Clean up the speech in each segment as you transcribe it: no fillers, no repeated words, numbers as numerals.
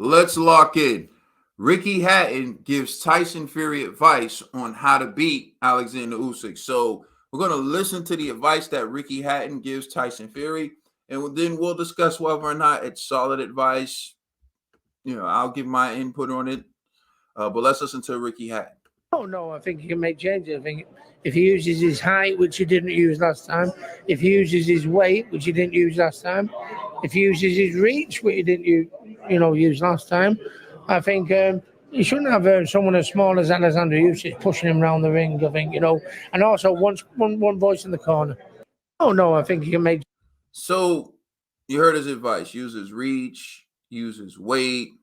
Let's lock in. Ricky Hatton gives Tyson Fury advice on how to beat Alexander Usyk. So we're going to listen to the advice that Ricky Hatton gives Tyson Fury, and then we'll discuss whether or not it's solid advice. I'll give my input on it. But let's listen to Ricky Hatton. Oh no, I think he can make changes. I think if he uses his height, which he didn't use last time, if he uses his weight, which he didn't use last time, if he uses his reach, which he didn't use last time, I think he shouldn't have someone as small as Oleksandr Usyk pushing him around the ring. I think and also one voice in the corner. Oh no, I think he can make. So you heard his advice: use his reach, use his weight,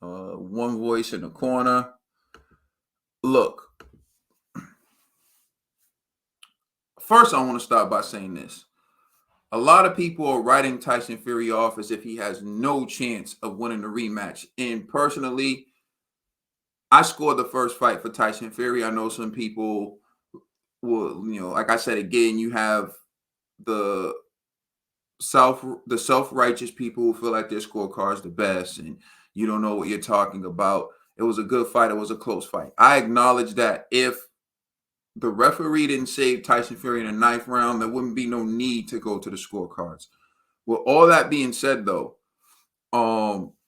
one voice in the corner. Look, first, I want to start by saying this. A lot of people are writing Tyson Fury off as if he has no chance of winning the rematch. And personally, I scored the first fight for Tyson Fury. I know some people will, like I said again, you have the self-righteous people who feel like their scorecard is the best and you don't know what you're talking about. It was a good fight. It was a close fight. I acknowledge that if the referee didn't save Tyson Fury in the ninth round, there wouldn't be no need to go to the scorecards. With all that being said, though,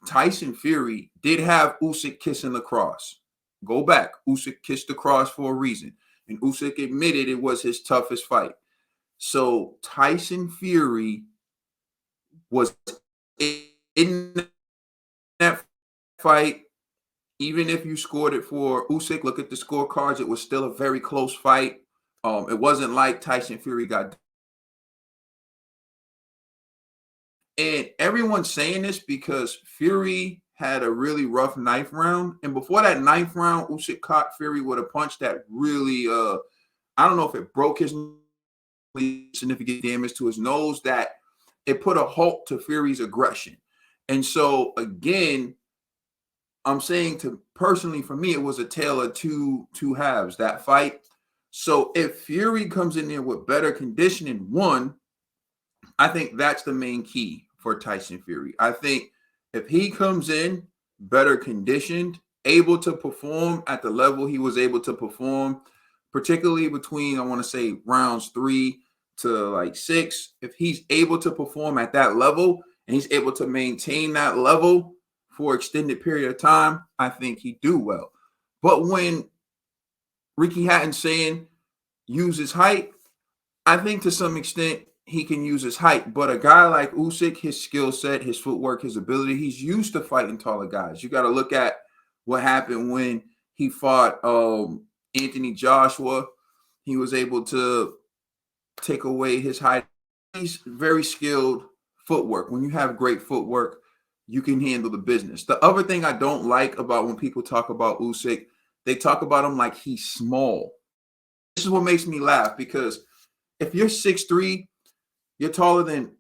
Tyson Fury did have Usyk kissing the cross. Go back. Usyk kissed the cross for a reason. And Usyk admitted it was his toughest fight. So Tyson Fury was in that fight. Even if you scored it for Usyk, look at the scorecards. It was still a very close fight. It wasn't like Tyson Fury got. And everyone's saying this because Fury had a really rough ninth round. And before that ninth round, Usyk caught Fury with a punch that really, I don't know if it broke his significant damage to his nose, that it put a halt to Fury's aggression. And so, again, I'm saying personally, for me, it was a tale of two halves, that fight. So if Fury comes in there with better conditioning, I think that's the main key for Tyson Fury. I think if he comes in better conditioned, able to perform at the level he was able to perform, particularly between, I want to say, rounds 3 to like 6, if he's able to perform at that level and he's able to maintain that level for extended period of time, I think he'd do well. But when Ricky Hatton's saying use his height, I think to some extent he can use his height. But a guy like Usyk, his skill set, his footwork, his ability, he's used to fighting taller guys. You got to look at what happened when he fought Anthony Joshua. He was able to take away his height. He's very skilled footwork. When you have great footwork, you can handle the business. The other thing I don't like about when people talk about Usyk, they talk about him like he's small. This is what makes me laugh, because if you're 6'3", you're taller than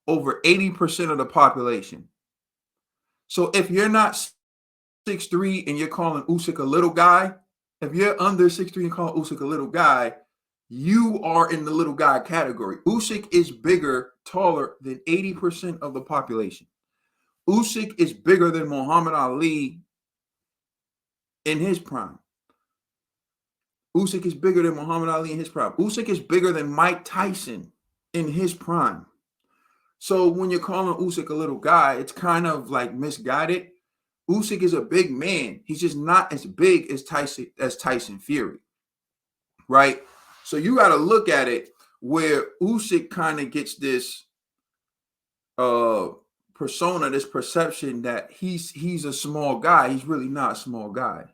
over 80% of the population. So if you're not 6'3" and you're calling Usyk a little guy, if you're under 6'3" and calling Usyk a little guy, you are in the little guy category. Usyk is bigger, taller than 80% of the population. Usyk is bigger than Muhammad Ali in his prime. Usyk is bigger than Muhammad Ali in his prime. Usyk is bigger than Mike Tyson in his prime. So when you're calling Usyk a little guy, it's kind of like misguided. Usyk is a big man. He's just not as big as Tyson Fury, right? So you got to look at it where Usyk kind of gets this persona, this perception that he's a small guy. He's really not a small guy.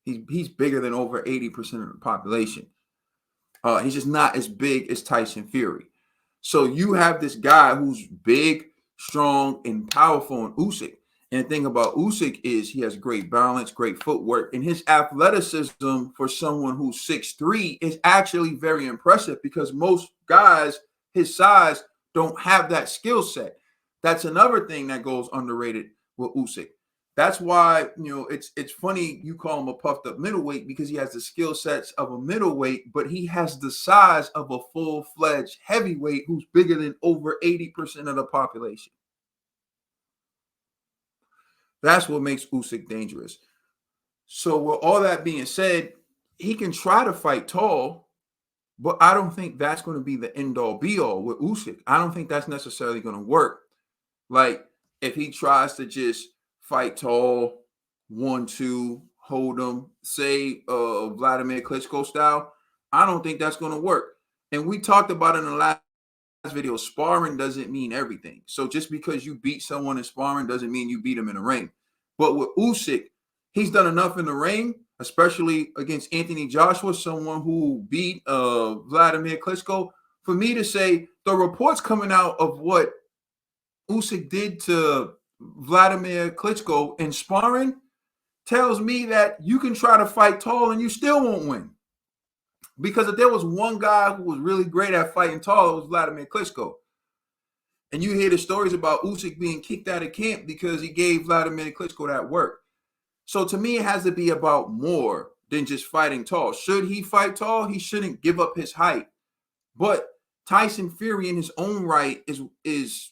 He's bigger than over 80% of the population. He's just not as big as Tyson Fury. So you have this guy who's big, strong, and powerful in Usyk. And the thing about Usyk is he has great balance, great footwork, and his athleticism for someone who's 6'3" is actually very impressive, because most guys his size don't have that skill set. That's another thing that goes underrated with Usyk. That's why, it's funny you call him a puffed up middleweight, because he has the skill sets of a middleweight, but he has the size of a full-fledged heavyweight who's bigger than over 80% of the population. That's what makes Usyk dangerous. So with all that being said, he can try to fight tall, but I don't think that's going to be the end all be all with Usyk. I don't think that's necessarily going to work. Like if he tries to just fight tall, 1-2, hold him, say Vladimir Klitschko style, I don't think that's going to work. And we talked about it in the last video, sparring doesn't mean everything. So just because you beat someone in sparring doesn't mean you beat them in the ring. But with Usyk, he's done enough in the ring, especially against Anthony Joshua, someone who beat Vladimir Klitschko, for me to say the reports coming out of what Usyk did to Vladimir Klitschko in sparring tells me that you can try to fight tall and you still won't win. Because if there was one guy who was really great at fighting tall, it was Vladimir Klitschko. And you hear the stories about Usyk being kicked out of camp because he gave Vladimir Klitschko that work. So to me, it has to be about more than just fighting tall. Should he fight tall? He shouldn't give up his height. But Tyson Fury in his own right is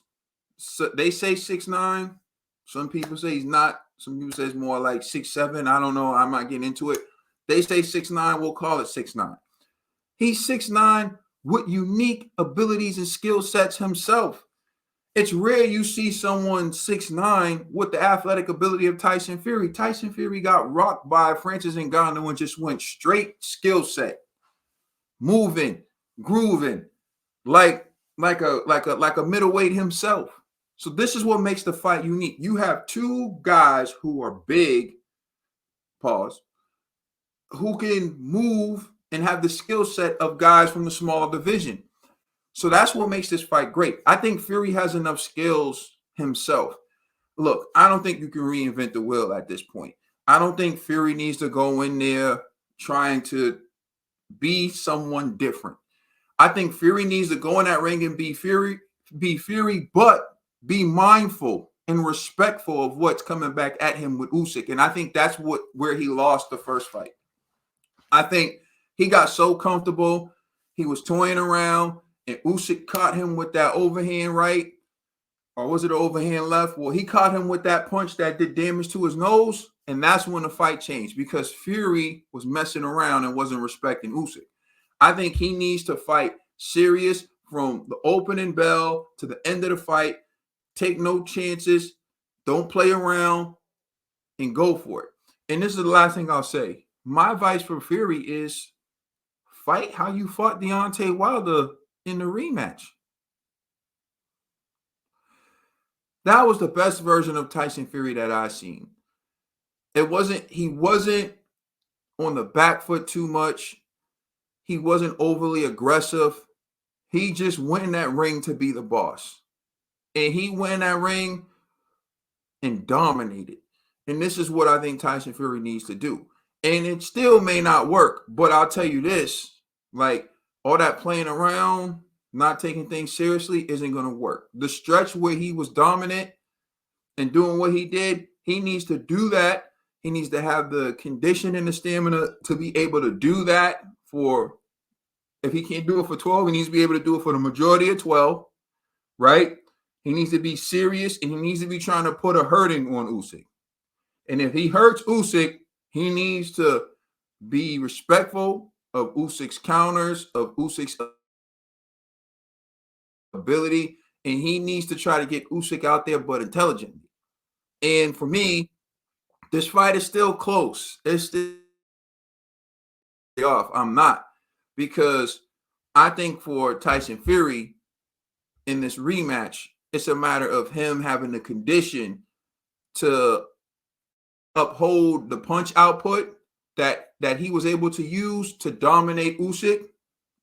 so they say 6'9". Some people say he's not. Some people say it's more like 6'7". I don't know. I'm not getting into it. They say 6'9". We'll call it 6'9". He's 6'9" with unique abilities and skill sets himself. It's rare you see someone 6'9" with the athletic ability of Tyson Fury. Tyson Fury got rocked by Francis Ngannou and just went straight skill set, moving, grooving, like a middleweight himself. So this is what makes the fight unique. You have two guys who are big, pause, who can move and have the skill set of guys from the smaller division. So that's what makes this fight great. I think Fury has enough skills himself. Look, I don't think you can reinvent the wheel at this point. I don't think Fury needs to go in there trying to be someone different. I think Fury needs to go in that ring and be Fury, but be mindful and respectful of what's coming back at him with Usyk. And I think that's where he lost the first fight. I think he got so comfortable, he was toying around, and Usyk caught him with that overhand right, or was it overhand left? Well, he caught him with that punch that did damage to his nose, and that's when the fight changed because Fury was messing around and wasn't respecting Usyk. I think he needs to fight serious from the opening bell to the end of the fight. Take no chances. Don't play around and go for it. And this is the last thing I'll say. My advice for Fury is fight how you fought Deontay Wilder in the rematch. That was the best version of Tyson Fury that I've seen. He wasn't on the back foot too much. He wasn't overly aggressive. He just went in that ring to be the boss. And he went in that ring and dominated. And this is what I think Tyson Fury needs to do. And it still may not work, but I'll tell you this, like all that playing around, not taking things seriously isn't going to work. The stretch where he was dominant and doing what he did, he needs to do that. He needs to have the condition and the stamina to be able to do that for, if he can't do it for 12, he needs to be able to do it for the majority of 12, right? He needs to be serious and he needs to be trying to put a hurting on Usyk. And if he hurts Usyk, he needs to be respectful of Usyk's counters, of Usyk's ability, and he needs to try to get Usyk out there, but intelligently. And for me, this fight is still close. It's still off. I'm not, because I think for Tyson Fury in this rematch, it's a matter of him having the condition to uphold the punch output that he was able to use to dominate Usyk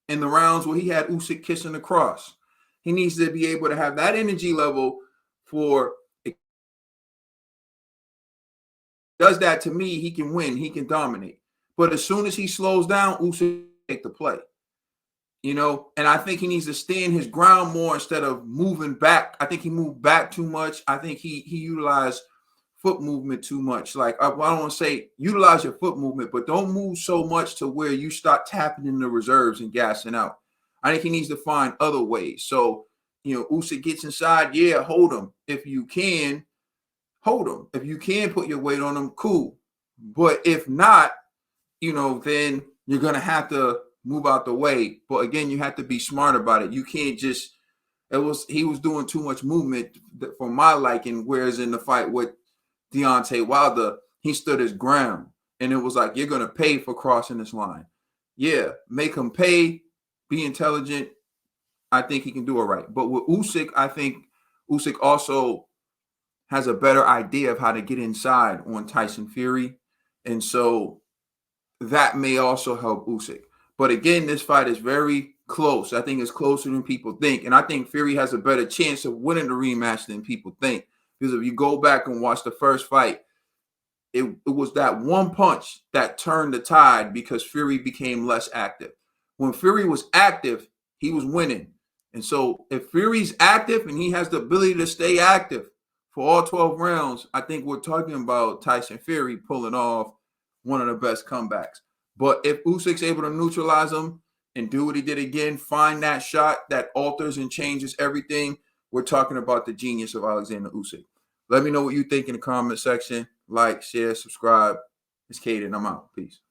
in the rounds where he had Usyk kissing the cross. He needs to be able to have that energy level for it. Does that to me, he can win, he can dominate. But as soon as he slows down, Usyk take the play. You know, and I think he needs to stand his ground more instead of moving back. I think he moved back too much. I think he utilized foot movement too much. Like I don't want to say utilize your foot movement, but don't move so much to where you start tapping in the reserves and gassing out. I think he needs to find other ways. So, you know, Usyk gets inside, yeah, hold him if you can. hold him. If you can put your weight on him, cool. But if not, then you're gonna have to move out the way. But again, you have to be smart about it. You can't just. He was doing too much movement for my liking. Whereas in the fight with Deontay Wilder, he stood his ground, and it was like, you're gonna pay for crossing this line. Yeah, make him pay. Be intelligent. I think he can do it right. But with Usyk, I think Usyk also has a better idea of how to get inside on Tyson Fury, and so that may also help Usyk. But again, this fight is very close. I think it's closer than people think. And I think Fury has a better chance of winning the rematch than people think. Because if you go back and watch the first fight, it was that one punch that turned the tide because Fury became less active. When Fury was active, he was winning. And so if Fury's active and he has the ability to stay active for all 12 rounds, I think we're talking about Tyson Fury pulling off one of the best comebacks. But if Usyk's able to neutralize him and do what he did again, find that shot that alters and changes everything, we're talking about the genius of Oleksandr Usyk. Let me know what you think in the comment section. Like, share, subscribe. It's Caden. I'm out. Peace.